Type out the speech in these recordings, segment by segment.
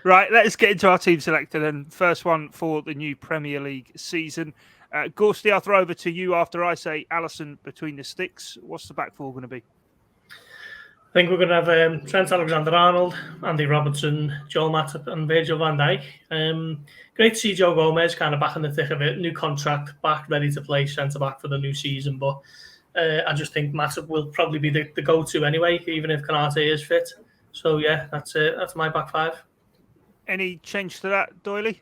Right, let's get into our team selector then. First one for the new Premier League season. Gorsty, I'll throw over to you after I say Alisson between the sticks. What's the back four going to be? I think we're going to have Trent Alexander-Arnold, Andy Robertson, Joel Matip and Virgil van Dijk. Great to see Joe Gomez kind of back in the thick of it. New contract, back, ready to play centre-back for the new season. But I just think Matip will probably be the go-to anyway, even if Konate is fit. So, yeah, that's it. That's my back five. Any change to that, Doyley?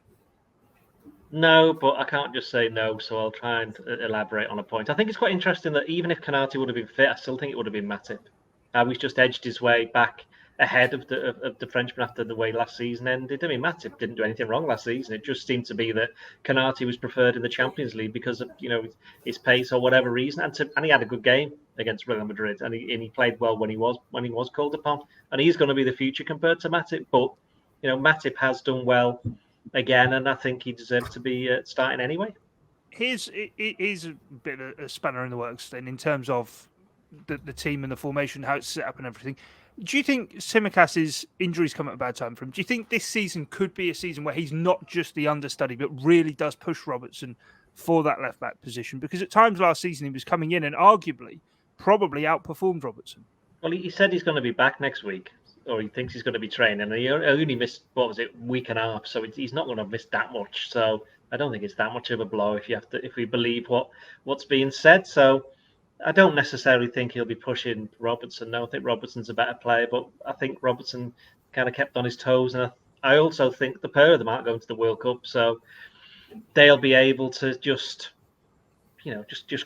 No, but I can't just say no, so I'll try and elaborate on a point. I think it's quite interesting that even if Konate would have been fit, I still think it would have been Matip. He's just edged his way back ahead of the Frenchman after the way last season ended. I mean, Matip didn't do anything wrong last season. It just seemed to be that Konate was preferred in the Champions League because of his pace or whatever reason, and he had a good game against Real Madrid, and he played well when he was called upon, and he's going to be the future compared to Matip. But Matip has done well again, and I think he deserves to be starting anyway. Here's a bit of a spanner in the works then in terms of the team and the formation, how it's set up and everything. Do you think Tsimikas' injuries come at a bad time for him? Do you think this season could be a season where he's not just the understudy, but really does push Robertson for that left-back position? Because at times last season he was coming in and arguably probably outperformed Robertson. Well, he said he's going to be back next week, or he thinks he's going to be training, and he only missed, week and a half, so he's not going to miss that much. So I don't think it's that much of a blow if we believe what's being said. So I don't necessarily think he'll be pushing Robertson. No, I think Robertson's a better player, but I think Robertson kind of kept on his toes, and I also think the pair of them aren't going to the World Cup, so they'll be able to just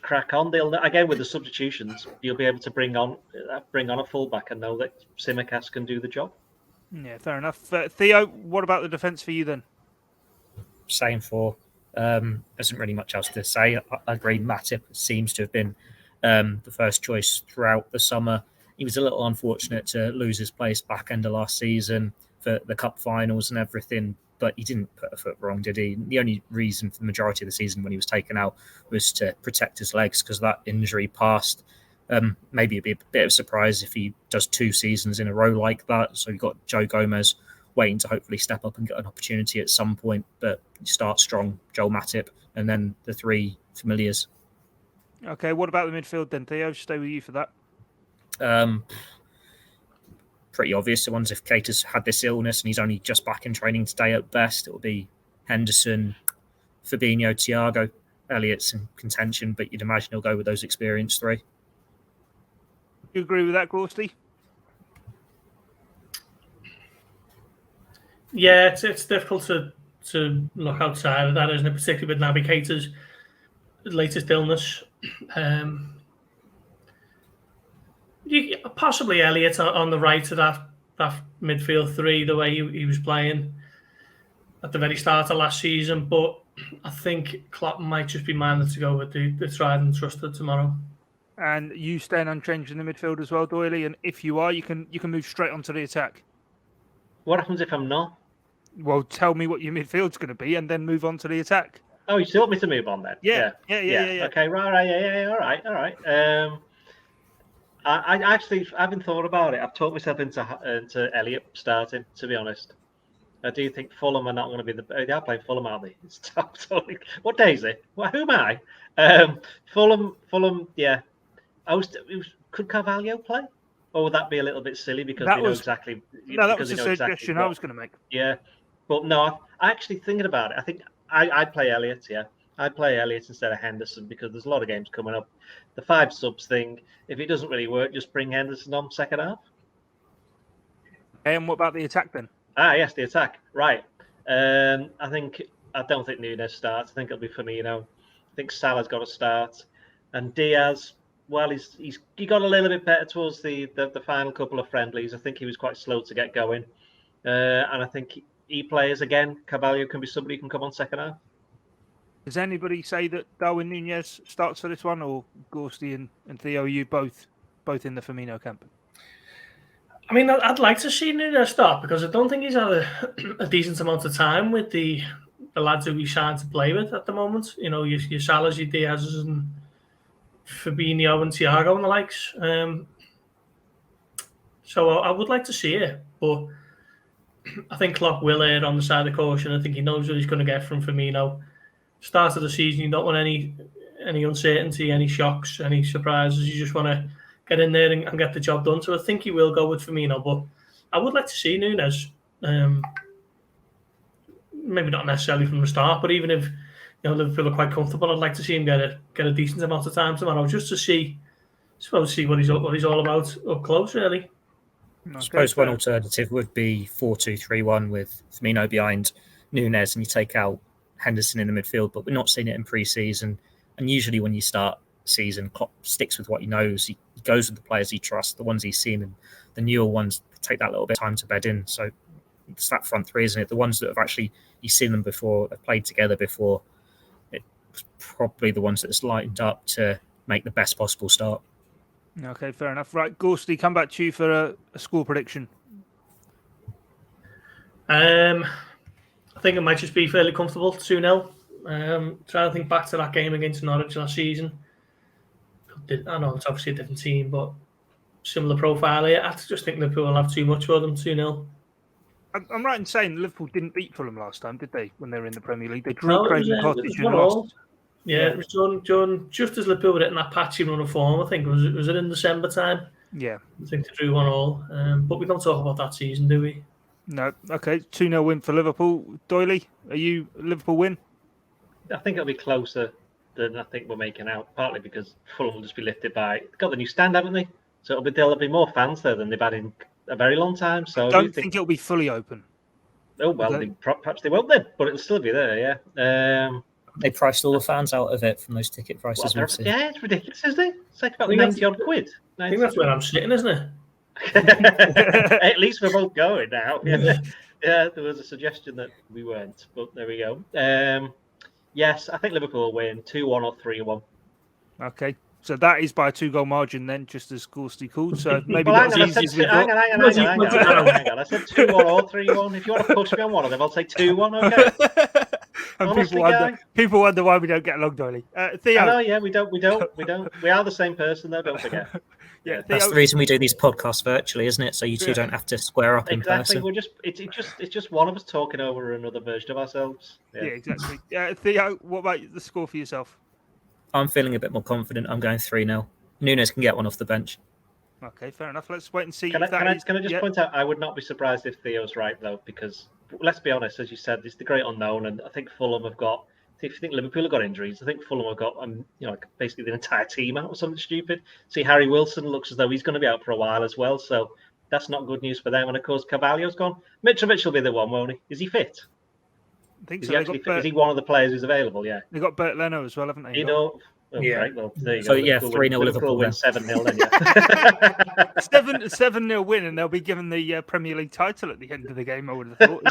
crack on. They'll, again, with the substitutions, you'll be able to bring on a fullback and know that Tsimikas can do the job. Yeah, fair enough. Theo, what about the defence for you then? Same for. Isn't really much else to say. I agree. Matip seems to have been the first choice throughout the summer. He was a little unfortunate to lose his place back end of last season for the cup finals and everything, but he didn't put a foot wrong, did he? The only reason for the majority of the season when he was taken out was to protect his legs because that injury passed. Maybe it'd be a bit of a surprise if he does 2 seasons in a row like that. So you've got Joe Gomez waiting to hopefully step up and get an opportunity at some point, but you start strong, Joel Matip, and then the 3 familiars. Okay, what about the midfield then, Theo? Stay with you for that. Pretty obvious. The ones if Keita's had this illness and he's only just back in training today at best, it will be Henderson, Fabinho, Thiago. Elliott's in contention, but you'd imagine he'll go with those experienced 3. Do you agree with that, Gorsty? Yeah, it's difficult to look outside of that, isn't it? Particularly with Naby Keita's latest illness. Possibly Elliott on the right of that midfield 3, the way he was playing at the very start of last season. But I think Klopp might just be minded to go with the tried and trusted tomorrow. And you staying unchanged in the midfield as well, Doyley. And if you are, you can move straight onto the attack. What happens if I'm not? Well, tell me what your midfield's going to be, and then move on to the attack. Oh, you still want me to move on then? Yeah. Okay, right. All right. I actually haven't thought about it. I've talked myself into Elliott starting, to be honest. I do think Fulham are not going to be they are playing Fulham, aren't they? It's totally, what day is it? Well, who am I? Fulham, yeah. Could Carvalho play? Or would that be a little bit silly because they know exactly? No, that was a suggestion I was going to make. Yeah, but no, I actually thinking about it. I think I'd play Elliott. Yeah, I'd play Elliott instead of Henderson because there's a lot of games coming up. The 5 subs thing, if it doesn't really work, just bring Henderson on second half. And what about the attack then? Yes, the attack. Right. I don't think Núñez starts. I think it'll be Firmino. I think Salah's got to start, and Diaz. Well, he got a little bit better towards the final couple of friendlies. I think he was quite slow to get going, and I think he plays again. Carvalho can be somebody who can come on second half. Does anybody say that Darwin Núñez starts for this one, or Gorsty and Theo? Are you both in the Firmino camp? I mean, I'd like to see Núñez start because I don't think he's had a decent amount of time with the lads who he's trying to play with at the moment. You know, your Salahs, your Diaz's, and Fabinho and Thiago and the likes. So I would like to see it, but I think Klopp will err on the side of caution. I think he knows what he's going to get from Firmino. Start of the season, you don't want any uncertainty, any shocks, any surprises. You just want to get in there and get the job done. So I think he will go with Firmino, but I would like to see Nunes. Maybe not necessarily from the start, but even if Liverpool are quite comfortable, I'd like to see him get a decent amount of time tomorrow, just to see what he's all about up close, really. I suppose one alternative would be 4-2-3-1 with Firmino behind Nunes, and you take out Henderson in the midfield. But we're not seeing it in pre-season, and usually when you start the season, Klopp sticks with what he knows. He goes with the players he trusts, the ones he's seen, and the newer ones take that little bit of time to bed in. So it's that front three, isn't it? The ones that have actually you've seen them before, they've played together before. It's probably the ones that's lightened up to make the best possible start. Okay, fair enough. Right, Ghosty, come back to you for a score prediction. I think it might just be fairly comfortable, 2-0. Trying to think back to that game against Norwich last season. I know it's obviously a different team, but similar profile here. I just think Liverpool will have too much for them, 2-0. I'm right in saying Liverpool didn't beat Fulham last time, did they, when they were in the Premier League? They drew Craven Cottage and lost. Yeah, it was done just as Liverpool were hitting that patchy run of form. I think was it in December time? Yeah, I think they drew 1-1. But we don't talk about that season, do we? No. Okay, 2-0 win for Liverpool. Doyley, are you Liverpool win? I think it'll be closer than I think we're making out. Partly because Fulham will just be lifted by. They've got the new stand, haven't they? So there'll be more fans there than they've had in a very long time. So I don't think it'll be fully open. Oh well, perhaps they won't then, but it'll still be there. Yeah. They priced all the fans out of it from those ticket prices. Yeah, it's ridiculous, isn't it? It's like about 90 odd quid. I think that's where I'm sitting, isn't it? At least we're both going now. Yeah, there was a suggestion that we weren't, but there we go. Yes, I think Liverpool will win 2-1 or 3-1. Okay, so that is by a 2-goal margin then, just as Gorsty called. So maybe well, not as easy as we thought. Hang on. I said 2-1 or 3-1. If you want to push me on one of them, I'll say 2-1. Okay. And people wonder why we don't get along, Doyley. Theo. I know, yeah, we don't. We are the same person, though. Don't forget. Yeah, that's the reason we do these podcasts virtually, isn't it? So you two don't have to square up in person. We're it's just one of us talking over another version of ourselves. Yeah, exactly. Theo, what about the score for yourself? I'm feeling a bit more confident. I'm going 3-0. Nunes can get one off the bench. Okay, fair enough. Let's wait and see. Can I just point out, I would not be surprised if Theo's right, though, because let's be honest, as you said, it's the great unknown, and I think Fulham have got. If you think Liverpool have got injuries, I think Fulham have got basically the entire team out or something stupid. See, Harry Wilson looks as though he's going to be out for a while as well, so that's not good news for them. And of course, Carvalho's gone. Mitrovic will be the one, won't he? Is he fit? I think is so. Is he one of the players who's available? Yeah. They got Bert Leno as well, haven't they? Yeah. Right, well, there you so go. yeah, 3-0 Liverpool win 7-0 then. Yeah. 7-0 win, and they'll be given the Premier League title at the end of the game. I would have thought.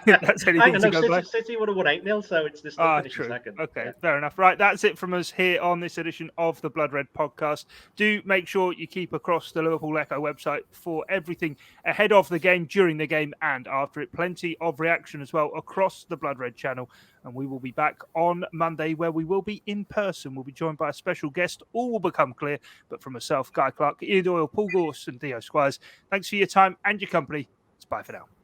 That's anything to go by. City would have won 8-0, so it's just true. Second. Okay, fair enough. Right, that's it from us here on this edition of the Blood Red podcast. Do make sure you keep across the Liverpool Echo website for everything ahead of the game, during the game, and after it. Plenty of reaction as well across the Blood Red channel. And we will be back on Monday, where we will be in person. We'll be joined by a special guest. All will become clear. But from myself, Guy Clark, Ian Doyle, Paul Gorse, and Theo Squires, thanks for your time and your company. It's bye for now.